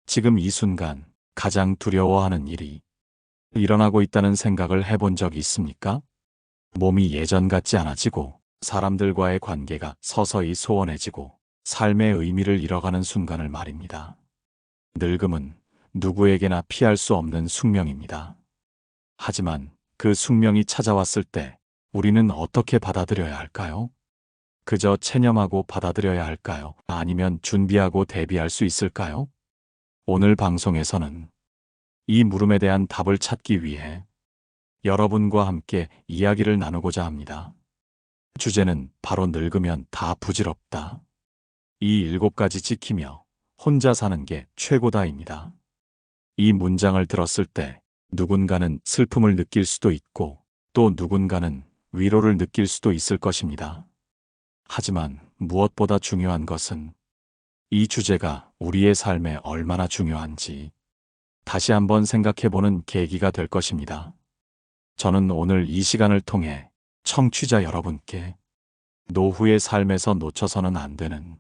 지금 이 순간 가장 두려워하는 일이 일어나고 있다는 생각을 해본 적이 있습니까? 몸이 예전 같지 않아지고 사람들과의 관계가 서서히 소원해지고 삶의 의미를 잃어가는 순간을 말입니다. 늙음은 누구에게나 피할 수 없는 숙명입니다. 하지만 그 숙명이 찾아왔을 때 우리는 어떻게 받아들여야 할까요? 그저 체념하고 받아들여야 할까요? 아니면 준비하고 대비할 수 있을까요? 오늘 방송에서는 이 물음에 대한 답을 찾기 위해 여러분과 함께 이야기를 나누고자 합니다. 주제는 바로 늙으면 다 부질없다. 이 7가지 지키며 혼자 사는 게 최고다입니다. 이 문장을 들었을 때 누군가는 슬픔을 느낄 수도 있고 또 누군가는 위로를 느낄 수도 있을 것입니다. 하지만 무엇보다 중요한 것은 이 주제가 우리의 삶에 얼마나 중요한지 다시 한번 생각해보는 계기가 될 것입니다. 저는 오늘 이 시간을 통해 청취자 여러분께 노후의 삶에서 놓쳐서는 안 되는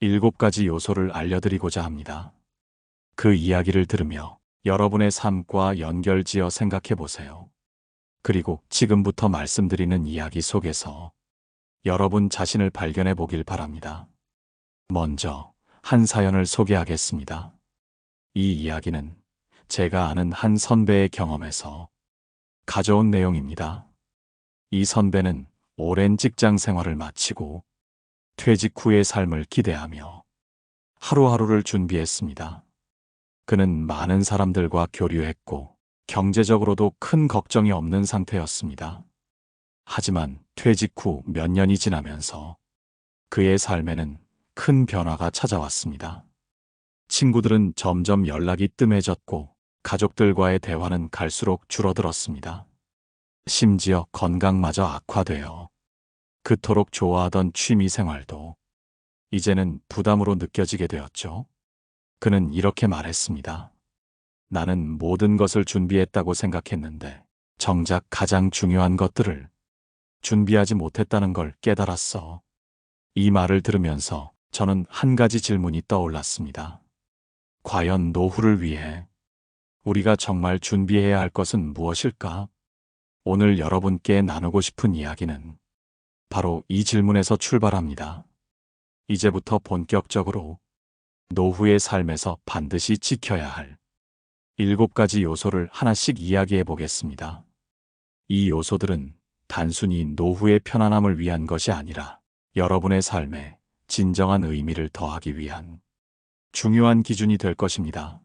7가지 요소를 알려드리고자 합니다. 그 이야기를 들으며 여러분의 삶과 연결지어 생각해보세요. 그리고 지금부터 말씀드리는 이야기 속에서 여러분 자신을 발견해 보길 바랍니다. 먼저 한 사연을 소개하겠습니다. 이 이야기는 제가 아는 한 선배의 경험에서 가져온 내용입니다. 이 선배는 오랜 직장 생활을 마치고 퇴직 후의 삶을 기대하며 하루하루를 준비했습니다. 그는 많은 사람들과 교류했고 경제적으로도 큰 걱정이 없는 상태였습니다. 하지만 퇴직 후 몇 년이 지나면서 그의 삶에는 큰 변화가 찾아왔습니다. 친구들은 점점 연락이 뜸해졌고 가족들과의 대화는 갈수록 줄어들었습니다. 심지어 건강마저 악화되어 그토록 좋아하던 취미 생활도 이제는 부담으로 느껴지게 되었죠. 그는 이렇게 말했습니다. 나는 모든 것을 준비했다고 생각했는데 정작 가장 중요한 것들을 준비하지 못했다는 걸 깨달았어. 이 말을 들으면서 저는 한 가지 질문이 떠올랐습니다. 과연 노후를 위해 우리가 정말 준비해야 할 것은 무엇일까? 오늘 여러분께 나누고 싶은 이야기는 바로 이 질문에서 출발합니다. 이제부터 본격적으로 노후의 삶에서 반드시 지켜야 할 7가지 요소를 하나씩 이야기해 보겠습니다. 이 요소들은 단순히 노후의 편안함을 위한 것이 아니라 여러분의 삶에 진정한 의미를 더하기 위한 중요한 기준이 될 것입니다.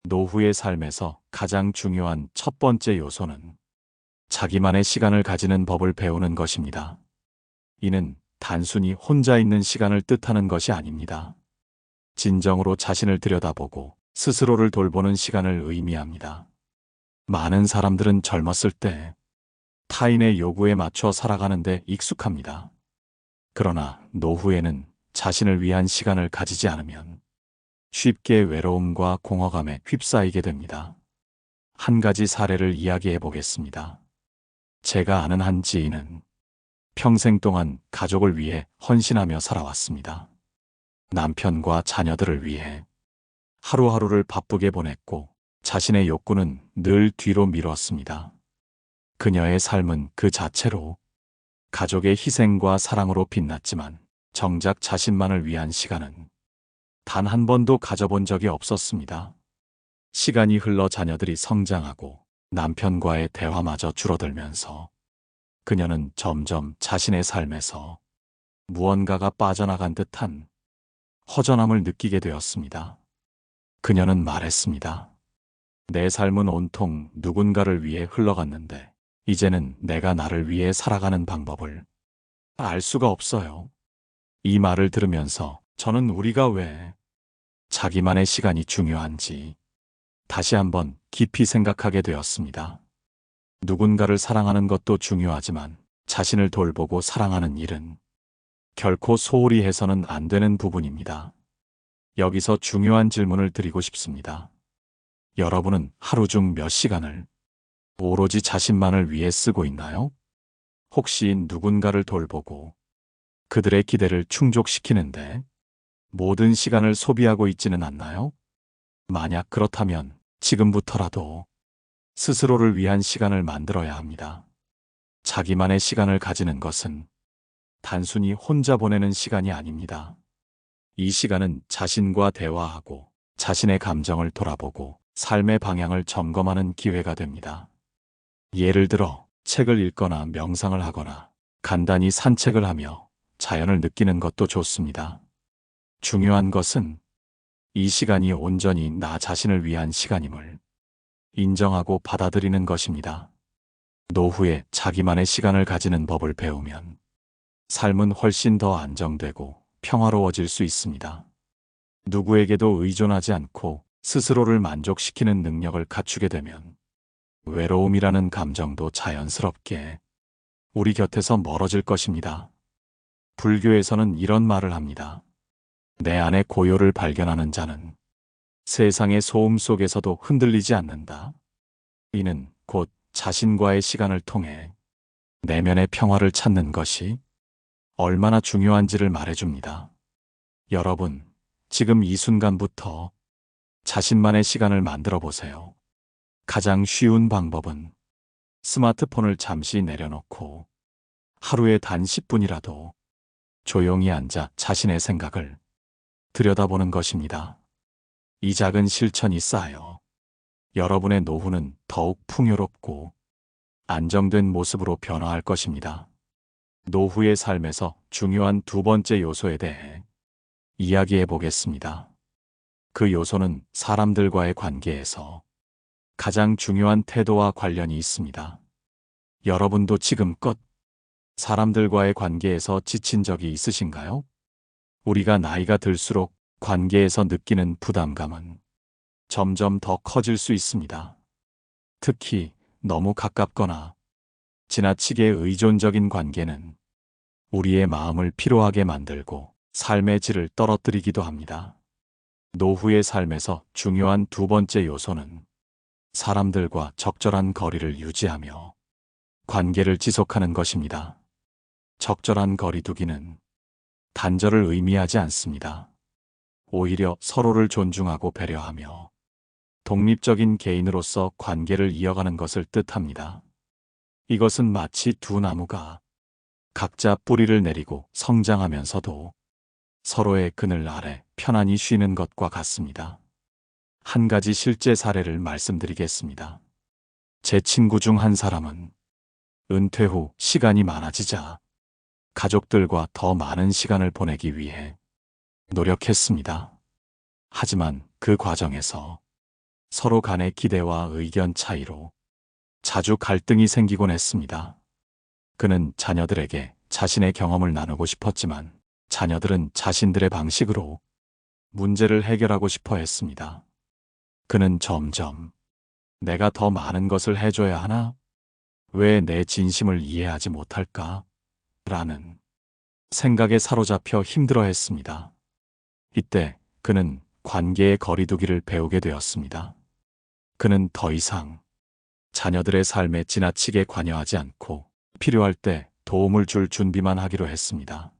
노후의 삶에서 가장 중요한 첫 번째 요소는 자기만의 시간을 가지는 법을 배우는 것입니다. 이는 단순히 혼자 있는 시간을 뜻하는 것이 아닙니다. 진정으로 자신을 들여다보고 스스로를 돌보는 시간을 의미합니다. 많은 사람들은 젊었을 때 타인의 요구에 맞춰 살아가는 데 익숙합니다. 그러나 노후에는 자신을 위한 시간을 가지지 않으면 쉽게 외로움과 공허감에 휩싸이게 됩니다. 한 가지 사례를 이야기해 보겠습니다. 제가 아는 한 지인은 평생 동안 가족을 위해 헌신하며 살아왔습니다. 남편과 자녀들을 위해 하루하루를 바쁘게 보냈고 자신의 욕구는 늘 뒤로 미뤘습니다. 그녀의 삶은 그 자체로 가족의 희생과 사랑으로 빛났지만 정작 자신만을 위한 시간은 단 한 번도 가져본 적이 없었습니다. 시간이 흘러 자녀들이 성장하고 남편과의 대화마저 줄어들면서 그녀는 점점 자신의 삶에서 무언가가 빠져나간 듯한 허전함을 느끼게 되었습니다. 그녀는 말했습니다. 내 삶은 온통 누군가를 위해 흘러갔는데 이제는 내가 나를 위해 살아가는 방법을 알 수가 없어요. 이 말을 들으면서 저는 우리가 왜 자기만의 시간이 중요한지 다시 한번 깊이 생각하게 되었습니다. 누군가를 사랑하는 것도 중요하지만 자신을 돌보고 사랑하는 일은 결코 소홀히 해서는 안 되는 부분입니다. 여기서 중요한 질문을 드리고 싶습니다. 여러분은 하루 중 몇 시간을 오로지 자신만을 위해 쓰고 있나요? 혹시 누군가를 돌보고 그들의 기대를 충족시키는데 모든 시간을 소비하고 있지는 않나요? 만약 그렇다면 지금부터라도 스스로를 위한 시간을 만들어야 합니다. 자기만의 시간을 가지는 것은 단순히 혼자 보내는 시간이 아닙니다. 이 시간은 자신과 대화하고 자신의 감정을 돌아보고 삶의 방향을 점검하는 기회가 됩니다. 예를 들어 책을 읽거나 명상을 하거나 간단히 산책을 하며 자연을 느끼는 것도 좋습니다. 중요한 것은 이 시간이 온전히 나 자신을 위한 시간임을 인정하고 받아들이는 것입니다. 노후에 자기만의 시간을 가지는 법을 배우면 삶은 훨씬 더 안정되고 평화로워질 수 있습니다. 누구에게도 의존하지 않고 스스로를 만족시키는 능력을 갖추게 되면 외로움이라는 감정도 자연스럽게 우리 곁에서 멀어질 것입니다. 불교에서는 이런 말을 합니다. 내 안의 고요를 발견하는 자는 세상의 소음 속에서도 흔들리지 않는다. 이는 곧 자신과의 시간을 통해 내면의 평화를 찾는 것이 얼마나 중요한지를 말해줍니다. 여러분, 지금 이 순간부터 자신만의 시간을 만들어 보세요. 가장 쉬운 방법은 스마트폰을 잠시 내려놓고 하루에 단 10분이라도 조용히 앉아 자신의 생각을 들여다보는 것입니다. 이 작은 실천이 쌓여 여러분의 노후는 더욱 풍요롭고 안정된 모습으로 변화할 것입니다. 노후의 삶에서 중요한 두 번째 요소에 대해 이야기해 보겠습니다. 그 요소는 사람들과의 관계에서 가장 중요한 태도와 관련이 있습니다. 여러분도 지금껏 사람들과의 관계에서 지친 적이 있으신가요? 우리가 나이가 들수록 관계에서 느끼는 부담감은 점점 더 커질 수 있습니다. 특히 너무 가깝거나 지나치게 의존적인 관계는 우리의 마음을 피로하게 만들고 삶의 질을 떨어뜨리기도 합니다. 노후의 삶에서 중요한 두 번째 요소는 사람들과 적절한 거리를 유지하며 관계를 지속하는 것입니다. 적절한 거리 두기는 단절을 의미하지 않습니다. 오히려 서로를 존중하고 배려하며 독립적인 개인으로서 관계를 이어가는 것을 뜻합니다. 이것은 마치 두 나무가 각자 뿌리를 내리고 성장하면서도 서로의 그늘 아래 편안히 쉬는 것과 같습니다. 한 가지 실제 사례를 말씀드리겠습니다. 제 친구 중 한 사람은 은퇴 후 시간이 많아지자 가족들과 더 많은 시간을 보내기 위해 노력했습니다. 하지만 그 과정에서 서로 간의 기대와 의견 차이로 자주 갈등이 생기곤 했습니다. 그는 자녀들에게 자신의 경험을 나누고 싶었지만 자녀들은 자신들의 방식으로 문제를 해결하고 싶어 했습니다. 그는 점점 내가 더 많은 것을 해줘야 하나? 왜 내 진심을 이해하지 못할까? 라는 생각에 사로잡혀 힘들어했습니다. 이때 그는 관계의 거리두기를 배우게 되었습니다. 그는 더 이상 자녀들의 삶에 지나치게 관여하지 않고 필요할 때 도움을 줄 준비만 하기로 했습니다.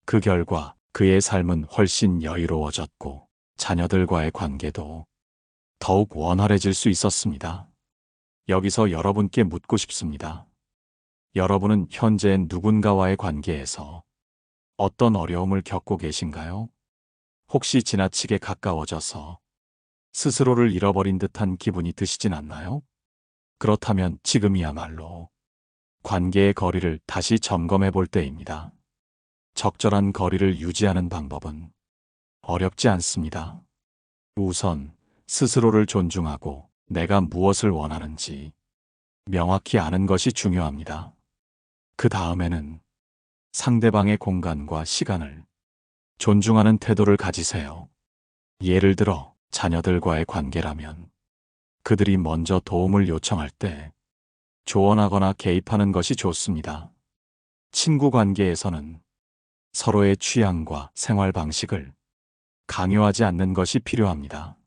그 결과 그의 삶은 훨씬 여유로워졌고 자녀들과의 관계도 더욱 원활해질 수 있었습니다. 여기서 여러분께 묻고 싶습니다. 여러분은 현재 누군가와의 관계에서 어떤 어려움을 겪고 계신가요? 혹시 지나치게 가까워져서 스스로를 잃어버린 듯한 기분이 드시진 않나요? 그렇다면 지금이야말로 관계의 거리를 다시 점검해 볼 때입니다. 적절한 거리를 유지하는 방법은 어렵지 않습니다. 우선 스스로를 존중하고 내가 무엇을 원하는지 명확히 아는 것이 중요합니다. 그 다음에는 상대방의 공간과 시간을 존중하는 태도를 가지세요. 예를 들어 자녀들과의 관계라면 그들이 먼저 도움을 요청할 때 조언하거나 개입하는 것이 좋습니다. 친구 관계에서는 서로의 취향과 생활 방식을 강요하지 않는 것이 필요합니다.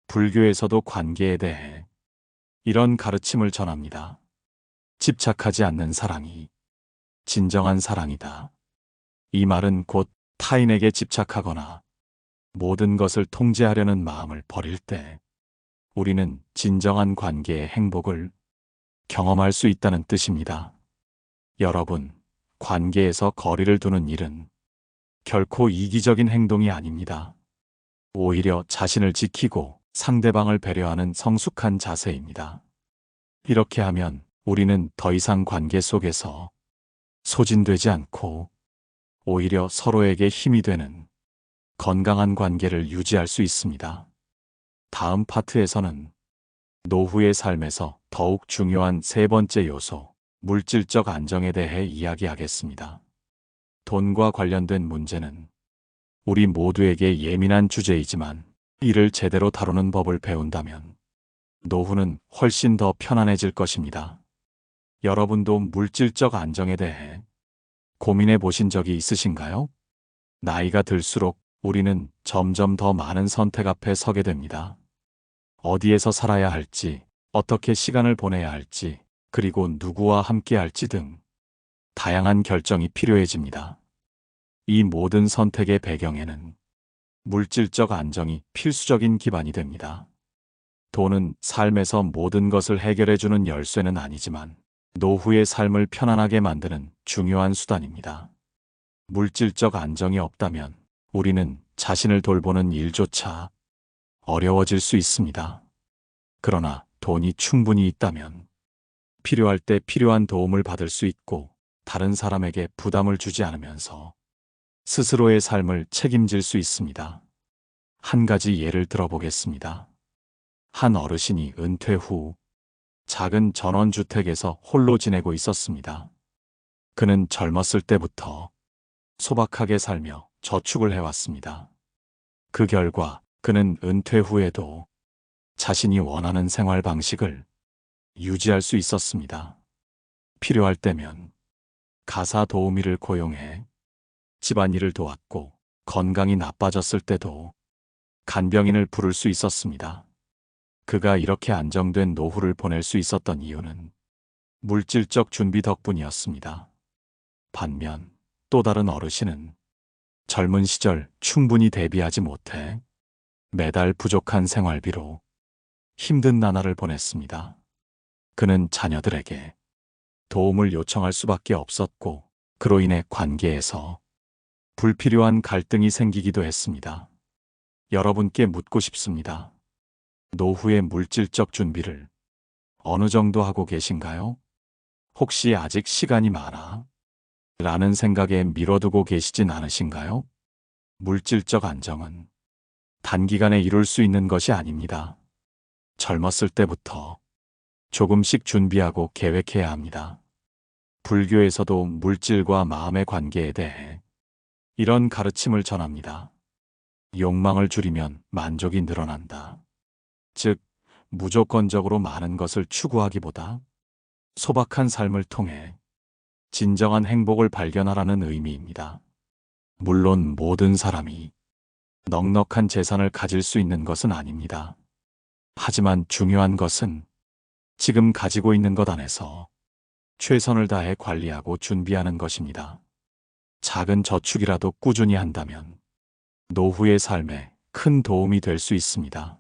불교에서도 관계에 대해 이런 가르침을 전합니다. 집착하지 않는 사랑이 진정한 사랑이다. 이 말은 곧 타인에게 집착하거나 모든 것을 통제하려는 마음을 버릴 때 우리는 진정한 관계의 행복을 경험할 수 있다는 뜻입니다. 여러분, 관계에서 거리를 두는 일은 결코 이기적인 행동이 아닙니다. 오히려 자신을 지키고 상대방을 배려하는 성숙한 자세입니다. 이렇게 하면 우리는 더 이상 관계 속에서 소진되지 않고 오히려 서로에게 힘이 되는 건강한 관계를 유지할 수 있습니다. 다음 파트에서는 노후의 삶에서 더욱 중요한 세 번째 요소, 물질적 안정에 대해 이야기하겠습니다. 돈과 관련된 문제는 우리 모두에게 예민한 주제이지만 이를 제대로 다루는 법을 배운다면 노후는 훨씬 더 편안해질 것입니다. 여러분도 물질적 안정에 대해 고민해 보신 적이 있으신가요? 나이가 들수록 우리는 점점 더 많은 선택 앞에 서게 됩니다. 어디에서 살아야 할지, 어떻게 시간을 보내야 할지, 그리고 누구와 함께 할지 등 다양한 결정이 필요해집니다. 이 모든 선택의 배경에는 물질적 안정이 필수적인 기반이 됩니다. 돈은 삶에서 모든 것을 해결해주는 열쇠는 아니지만 노후의 삶을 편안하게 만드는 중요한 수단입니다. 물질적 안정이 없다면 우리는 자신을 돌보는 일조차 어려워질 수 있습니다. 그러나 돈이 충분히 있다면 필요할 때 필요한 도움을 받을 수 있고 다른 사람에게 부담을 주지 않으면서 스스로의 삶을 책임질 수 있습니다. 한 가지 예를 들어보겠습니다. 한 어르신이 은퇴 후 작은 전원주택에서 홀로 지내고 있었습니다. 그는 젊었을 때부터 소박하게 살며 저축을 해왔습니다. 그 결과 그는 은퇴 후에도 자신이 원하는 생활 방식을 유지할 수 있었습니다. 필요할 때면 가사 도우미를 고용해 집안일을 도왔고 건강이 나빠졌을 때도 간병인을 부를 수 있었습니다. 그가 이렇게 안정된 노후를 보낼 수 있었던 이유는 물질적 준비 덕분이었습니다. 반면 또 다른 어르신은 젊은 시절 충분히 대비하지 못해 매달 부족한 생활비로 힘든 나날을 보냈습니다. 그는 자녀들에게 도움을 요청할 수밖에 없었고 그로 인해 관계에서 불필요한 갈등이 생기기도 했습니다. 여러분께 묻고 싶습니다. 노후의 물질적 준비를 어느 정도 하고 계신가요? 혹시 아직 시간이 많아? 라는 생각에 미뤄두고 계시진 않으신가요? 물질적 안정은 단기간에 이룰 수 있는 것이 아닙니다. 젊었을 때부터 조금씩 준비하고 계획해야 합니다. 불교에서도 물질과 마음의 관계에 대해 이런 가르침을 전합니다. 욕망을 줄이면 만족이 늘어난다. 즉, 무조건적으로 많은 것을 추구하기보다 소박한 삶을 통해 진정한 행복을 발견하라는 의미입니다. 물론 모든 사람이 넉넉한 재산을 가질 수 있는 것은 아닙니다. 하지만 중요한 것은 지금 가지고 있는 것 안에서 최선을 다해 관리하고 준비하는 것입니다. 작은 저축이라도 꾸준히 한다면 노후의 삶에 큰 도움이 될 수 있습니다.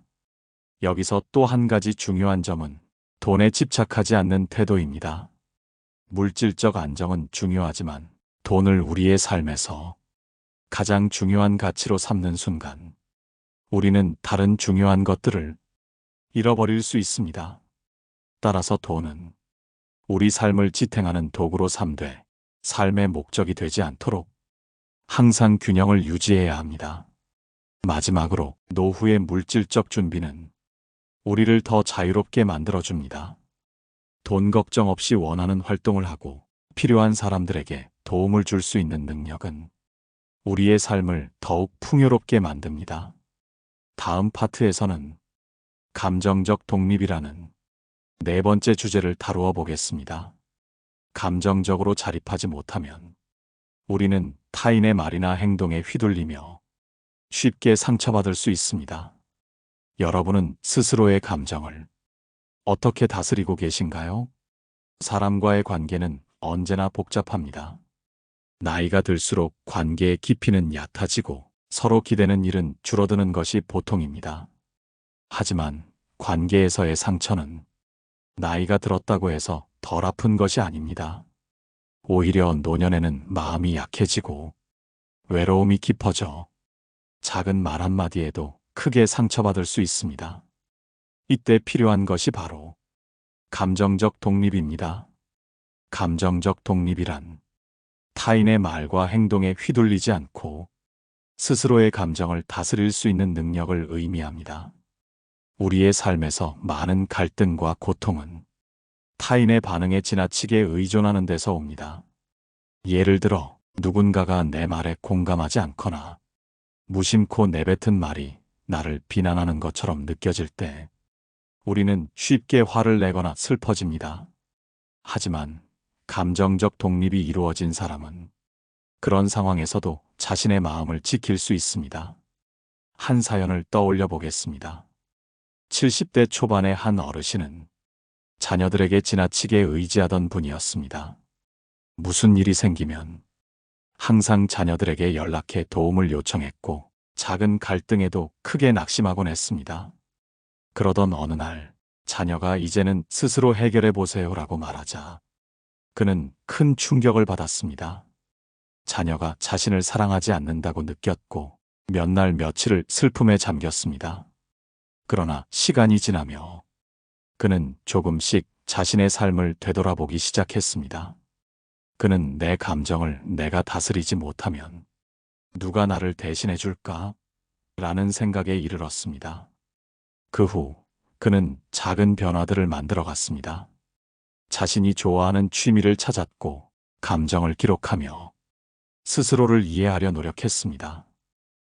여기서 또 한 가지 중요한 점은 돈에 집착하지 않는 태도입니다. 물질적 안정은 중요하지만 돈을 우리의 삶에서 가장 중요한 가치로 삼는 순간 우리는 다른 중요한 것들을 잃어버릴 수 있습니다. 따라서 돈은 우리 삶을 지탱하는 도구로 삼되 삶의 목적이 되지 않도록 항상 균형을 유지해야 합니다. 마지막으로 노후의 물질적 준비는 우리를 더 자유롭게 만들어줍니다. 돈 걱정 없이 원하는 활동을 하고 필요한 사람들에게 도움을 줄 수 있는 능력은 우리의 삶을 더욱 풍요롭게 만듭니다. 다음 파트에서는 감정적 독립이라는 네 번째 주제를 다루어 보겠습니다. 감정적으로 자립하지 못하면 우리는 타인의 말이나 행동에 휘둘리며 쉽게 상처받을 수 있습니다. 여러분은 스스로의 감정을 어떻게 다스리고 계신가요? 사람과의 관계는 언제나 복잡합니다. 나이가 들수록 관계의 깊이는 얕아지고 서로 기대는 일은 줄어드는 것이 보통입니다. 하지만 관계에서의 상처는 나이가 들었다고 해서 덜 아픈 것이 아닙니다. 오히려 노년에는 마음이 약해지고 외로움이 깊어져 작은 말 한마디에도 크게 상처받을 수 있습니다. 이때 필요한 것이 바로 감정적 독립입니다. 감정적 독립이란 타인의 말과 행동에 휘둘리지 않고 스스로의 감정을 다스릴 수 있는 능력을 의미합니다. 우리의 삶에서 많은 갈등과 고통은 타인의 반응에 지나치게 의존하는 데서 옵니다. 예를 들어 누군가가 내 말에 공감하지 않거나 무심코 내뱉은 말이 나를 비난하는 것처럼 느껴질 때 우리는 쉽게 화를 내거나 슬퍼집니다. 하지만 감정적 독립이 이루어진 사람은 그런 상황에서도 자신의 마음을 지킬 수 있습니다. 한 사연을 떠올려 보겠습니다. 70대 초반의 한 어르신은 자녀들에게 지나치게 의지하던 분이었습니다. 무슨 일이 생기면 항상 자녀들에게 연락해 도움을 요청했고 작은 갈등에도 크게 낙심하곤 했습니다. 그러던 어느 날 자녀가 이제는 스스로 해결해 보세요라고 말하자 그는 큰 충격을 받았습니다. 자녀가 자신을 사랑하지 않는다고 느꼈고 몇 날 며칠을 슬픔에 잠겼습니다. 그러나 시간이 지나며 그는 조금씩 자신의 삶을 되돌아보기 시작했습니다. 그는 내 감정을 내가 다스리지 못하면 누가 나를 대신해 줄까? 라는 생각에 이르렀습니다. 그 후 그는 작은 변화들을 만들어 갔습니다. 자신이 좋아하는 취미를 찾았고 감정을 기록하며 스스로를 이해하려 노력했습니다.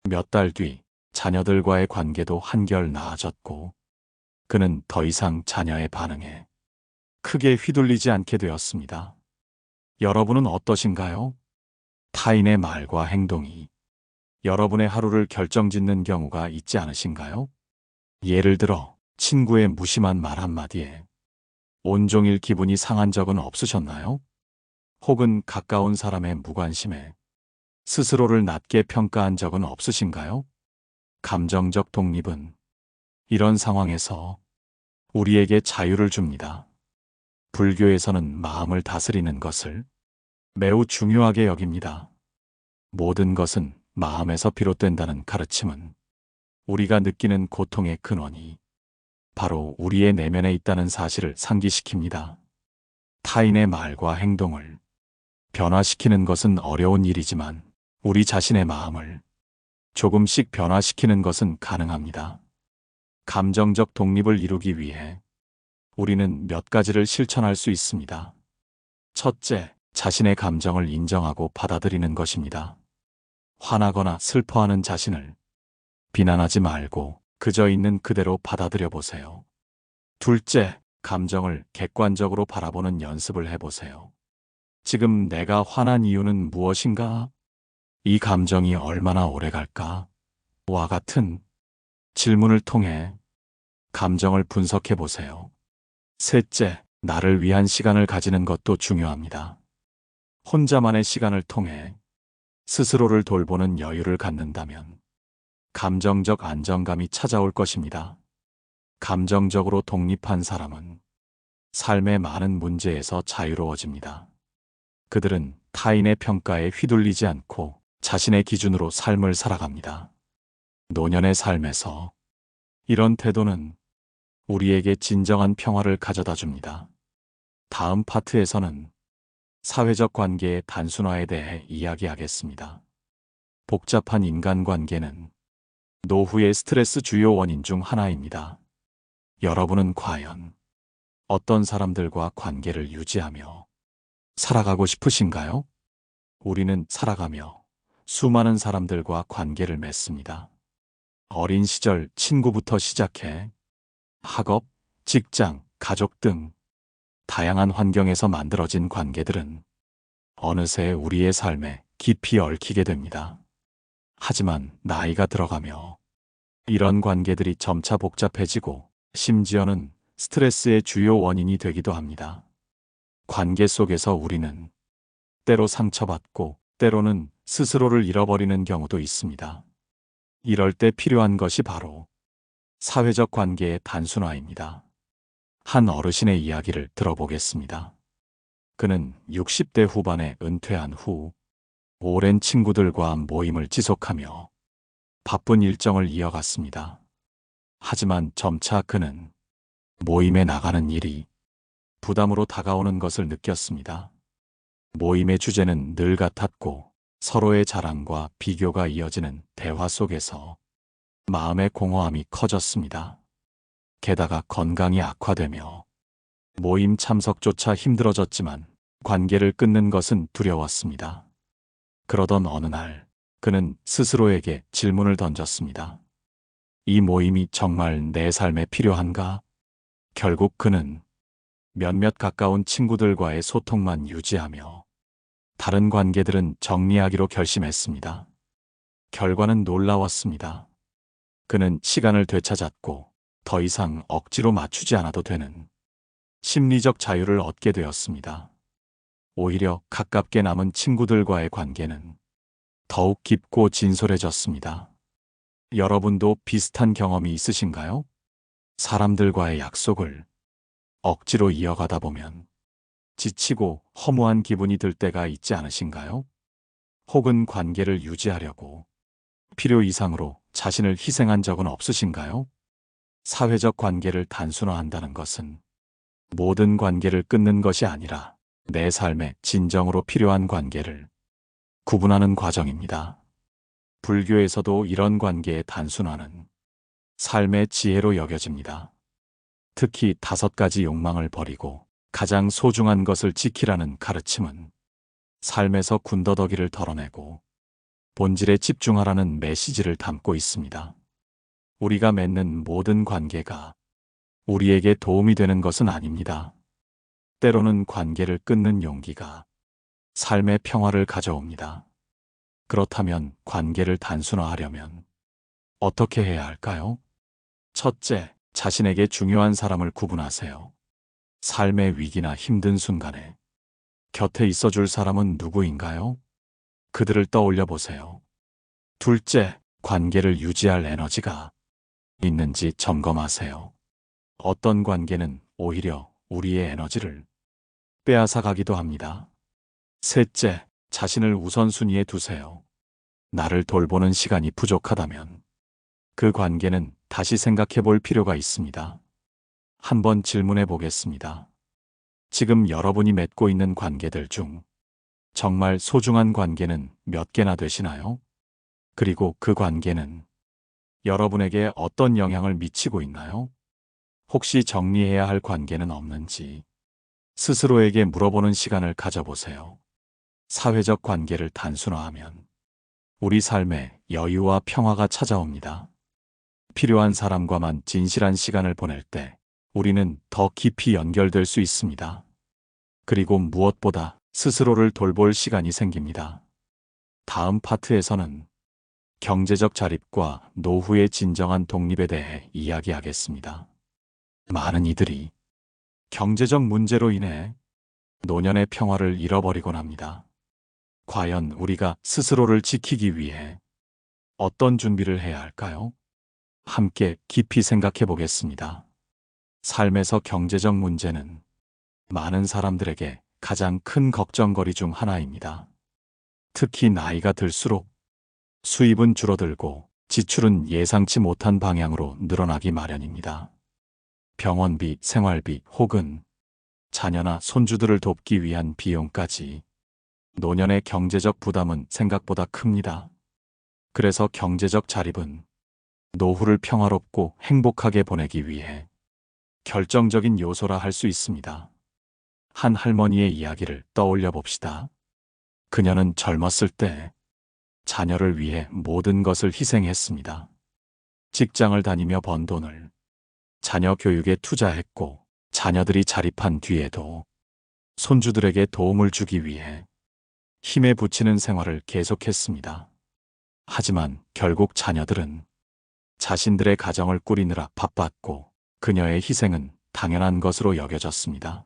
몇 달 뒤 자녀들과의 관계도 한결 나아졌고 그는 더 이상 자녀의 반응에 크게 휘둘리지 않게 되었습니다. 여러분은 어떠신가요? 타인의 말과 행동이 여러분의 하루를 결정짓는 경우가 있지 않으신가요? 예를 들어 친구의 무심한 말 한마디에 온종일 기분이 상한 적은 없으셨나요? 혹은 가까운 사람의 무관심에 스스로를 낮게 평가한 적은 없으신가요? 감정적 독립은 이런 상황에서 우리에게 자유를 줍니다. 불교에서는 마음을 다스리는 것을 매우 중요하게 여깁니다. 모든 것은 마음에서 비롯된다는 가르침은 우리가 느끼는 고통의 근원이 바로 우리의 내면에 있다는 사실을 상기시킵니다. 타인의 말과 행동을 변화시키는 것은 어려운 일이지만 우리 자신의 마음을 조금씩 변화시키는 것은 가능합니다. 감정적 독립을 이루기 위해 우리는 몇 가지를 실천할 수 있습니다. 첫째, 자신의 감정을 인정하고 받아들이는 것입니다. 화나거나 슬퍼하는 자신을 비난하지 말고 그저 있는 그대로 받아들여 보세요. 둘째, 감정을 객관적으로 바라보는 연습을 해보세요. 지금 내가 화난 이유는 무엇인가? 이 감정이 얼마나 오래 갈까? 와 같은 질문을 통해 감정을 분석해 보세요. 셋째, 나를 위한 시간을 가지는 것도 중요합니다. 혼자만의 시간을 통해 스스로를 돌보는 여유를 갖는다면 감정적 안정감이 찾아올 것입니다. 감정적으로 독립한 사람은 삶의 많은 문제에서 자유로워집니다. 그들은 타인의 평가에 휘둘리지 않고 자신의 기준으로 삶을 살아갑니다. 노년의 삶에서 이런 태도는 우리에게 진정한 평화를 가져다 줍니다. 다음 파트에서는 사회적 관계의 단순화에 대해 이야기하겠습니다. 복잡한 인간관계는 노후의 스트레스 주요 원인 중 하나입니다. 여러분은 과연 어떤 사람들과 관계를 유지하며 살아가고 싶으신가요? 우리는 살아가며 수많은 사람들과 관계를 맺습니다. 어린 시절 친구부터 시작해 학업, 직장, 가족 등 다양한 환경에서 만들어진 관계들은 어느새 우리의 삶에 깊이 얽히게 됩니다. 하지만 나이가 들어가며 이런 관계들이 점차 복잡해지고 심지어는 스트레스의 주요 원인이 되기도 합니다. 관계 속에서 우리는 때로 상처받고 때로는 스스로를 잃어버리는 경우도 있습니다. 이럴 때 필요한 것이 바로 사회적 관계의 단순화입니다. 한 어르신의 이야기를 들어보겠습니다. 그는 60대 후반에 은퇴한 후 오랜 친구들과 모임을 지속하며 바쁜 일정을 이어갔습니다. 하지만 점차 그는 모임에 나가는 일이 부담으로 다가오는 것을 느꼈습니다. 모임의 주제는 늘 같았고 서로의 자랑과 비교가 이어지는 대화 속에서 마음의 공허함이 커졌습니다. 게다가 건강이 악화되며 모임 참석조차 힘들어졌지만 관계를 끊는 것은 두려웠습니다. 그러던 어느 날 그는 스스로에게 질문을 던졌습니다. 이 모임이 정말 내 삶에 필요한가? 결국 그는 몇몇 가까운 친구들과의 소통만 유지하며 다른 관계들은 정리하기로 결심했습니다. 결과는 놀라웠습니다. 그는 시간을 되찾았고 더 이상 억지로 맞추지 않아도 되는 심리적 자유를 얻게 되었습니다. 오히려 가깝게 남은 친구들과의 관계는 더욱 깊고 진솔해졌습니다. 여러분도 비슷한 경험이 있으신가요? 사람들과의 약속을 억지로 이어가다 보면 지치고 허무한 기분이 들 때가 있지 않으신가요? 혹은 관계를 유지하려고 필요 이상으로 자신을 희생한 적은 없으신가요? 사회적 관계를 단순화한다는 것은 모든 관계를 끊는 것이 아니라 내 삶에 진정으로 필요한 관계를 구분하는 과정입니다. 불교에서도 이런 관계의 단순화는 삶의 지혜로 여겨집니다. 특히 5가지 욕망을 버리고 가장 소중한 것을 지키라는 가르침은 삶에서 군더더기를 덜어내고 본질에 집중하라는 메시지를 담고 있습니다. 우리가 맺는 모든 관계가 우리에게 도움이 되는 것은 아닙니다. 때로는 관계를 끊는 용기가 삶의 평화를 가져옵니다. 그렇다면 관계를 단순화하려면 어떻게 해야 할까요? 첫째, 자신에게 중요한 사람을 구분하세요. 삶의 위기나 힘든 순간에 곁에 있어줄 사람은 누구인가요? 그들을 떠올려 보세요. 둘째, 관계를 유지할 에너지가 있는지 점검하세요. 어떤 관계는 오히려 우리의 에너지를 빼앗아 가기도 합니다. 셋째, 자신을 우선순위에 두세요. 나를 돌보는 시간이 부족하다면 그 관계는 다시 생각해 볼 필요가 있습니다. 한번 질문해 보겠습니다. 지금 여러분이 맺고 있는 관계들 중 정말 소중한 관계는 몇 개나 되시나요? 그리고 그 관계는 여러분에게 어떤 영향을 미치고 있나요? 혹시 정리해야 할 관계는 없는지 스스로에게 물어보는 시간을 가져보세요. 사회적 관계를 단순화하면 우리 삶에 여유와 평화가 찾아옵니다. 필요한 사람과만 진실한 시간을 보낼 때 우리는 더 깊이 연결될 수 있습니다. 그리고 무엇보다 스스로를 돌볼 시간이 생깁니다. 다음 파트에서는 경제적 자립과 노후의 진정한 독립에 대해 이야기하겠습니다. 많은 이들이 경제적 문제로 인해 노년의 평화를 잃어버리곤 합니다. 과연 우리가 스스로를 지키기 위해 어떤 준비를 해야 할까요? 함께 깊이 생각해 보겠습니다. 삶에서 경제적 문제는 많은 사람들에게 가장 큰 걱정거리 중 하나입니다. 특히 나이가 들수록 수입은 줄어들고 지출은 예상치 못한 방향으로 늘어나기 마련입니다. 병원비, 생활비 혹은 자녀나 손주들을 돕기 위한 비용까지 노년의 경제적 부담은 생각보다 큽니다. 그래서 경제적 자립은 노후를 평화롭고 행복하게 보내기 위해 결정적인 요소라 할 수 있습니다. 한 할머니의 이야기를 떠올려 봅시다. 그녀는 젊었을 때 자녀를 위해 모든 것을 희생했습니다. 직장을 다니며 번 돈을 자녀 교육에 투자했고 자녀들이 자립한 뒤에도 손주들에게 도움을 주기 위해 힘에 부치는 생활을 계속했습니다. 하지만 결국 자녀들은 자신들의 가정을 꾸리느라 바빴고 그녀의 희생은 당연한 것으로 여겨졌습니다.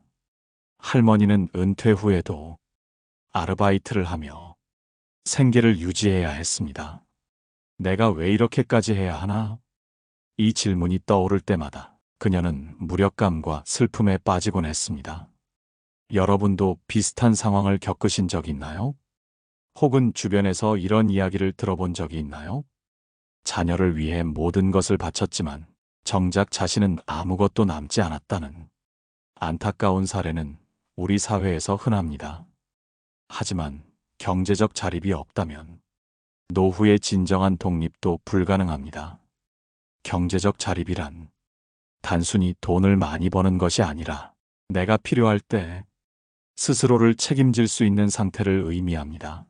할머니는 은퇴 후에도 아르바이트를 하며 생계를 유지해야 했습니다. 내가 왜 이렇게까지 해야 하나? 이 질문이 떠오를 때마다 그녀는 무력감과 슬픔에 빠지곤 했습니다. 여러분도 비슷한 상황을 겪으신 적 있나요? 혹은 주변에서 이런 이야기를 들어본 적이 있나요? 자녀를 위해 모든 것을 바쳤지만 정작 자신은 아무것도 남지 않았다는 안타까운 사례는 우리 사회에서 흔합니다. 하지만 경제적 자립이 없다면 노후의 진정한 독립도 불가능합니다. 경제적 자립이란 단순히 돈을 많이 버는 것이 아니라 내가 필요할 때 스스로를 책임질 수 있는 상태를 의미합니다.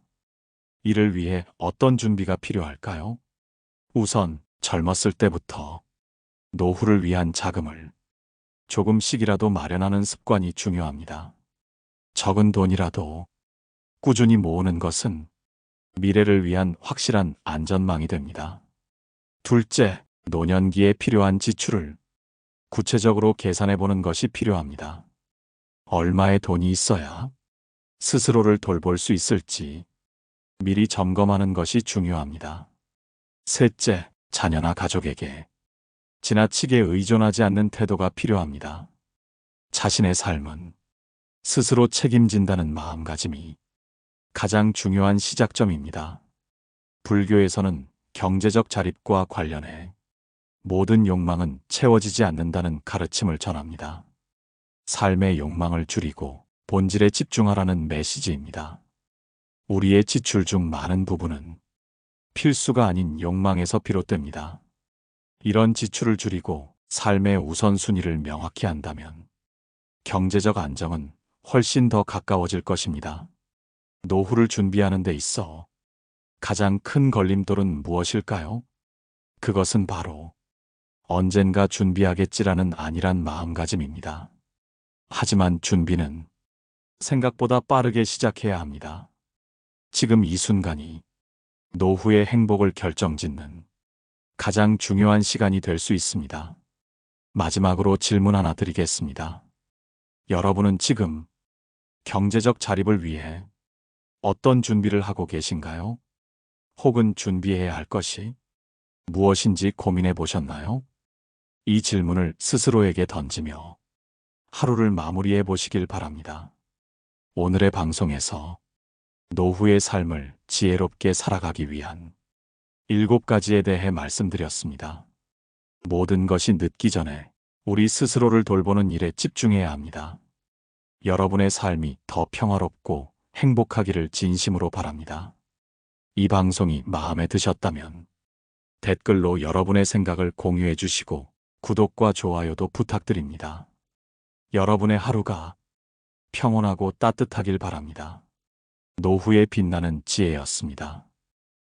이를 위해 어떤 준비가 필요할까요? 우선 젊었을 때부터 노후를 위한 자금을 조금씩이라도 마련하는 습관이 중요합니다. 적은 돈이라도 꾸준히 모으는 것은 미래를 위한 확실한 안전망이 됩니다. 둘째, 노년기에 필요한 지출을 구체적으로 계산해 보는 것이 필요합니다. 얼마의 돈이 있어야 스스로를 돌볼 수 있을지 미리 점검하는 것이 중요합니다. 셋째, 자녀나 가족에게 지나치게 의존하지 않는 태도가 필요합니다. 자신의 삶은 스스로 책임진다는 마음가짐이 가장 중요한 시작점입니다. 불교에서는 경제적 자립과 관련해 모든 욕망은 채워지지 않는다는 가르침을 전합니다. 삶의 욕망을 줄이고 본질에 집중하라는 메시지입니다. 우리의 지출 중 많은 부분은 필수가 아닌 욕망에서 비롯됩니다. 이런 지출을 줄이고 삶의 우선순위를 명확히 한다면 경제적 안정은 훨씬 더 가까워질 것입니다. 노후를 준비하는 데 있어 가장 큰 걸림돌은 무엇일까요? 그것은 바로 언젠가 준비하겠지라는 안일한 마음가짐입니다. 하지만 준비는 생각보다 빠르게 시작해야 합니다. 지금 이 순간이 노후의 행복을 결정짓는 가장 중요한 시간이 될 수 있습니다. 마지막으로 질문 하나 드리겠습니다. 여러분은 지금 경제적 자립을 위해 어떤 준비를 하고 계신가요? 혹은 준비해야 할 것이 무엇인지 고민해 보셨나요? 이 질문을 스스로에게 던지며 하루를 마무리해 보시길 바랍니다. 오늘의 방송에서 노후의 삶을 지혜롭게 살아가기 위한 7가지에 대해 말씀드렸습니다. 모든 것이 늦기 전에 우리 스스로를 돌보는 일에 집중해야 합니다. 여러분의 삶이 더 평화롭고 행복하기를 진심으로 바랍니다. 이 방송이 마음에 드셨다면 댓글로 여러분의 생각을 공유해 주시고 구독과 좋아요도 부탁드립니다. 여러분의 하루가 평온하고 따뜻하길 바랍니다. 노후에 빛나는 지혜였습니다.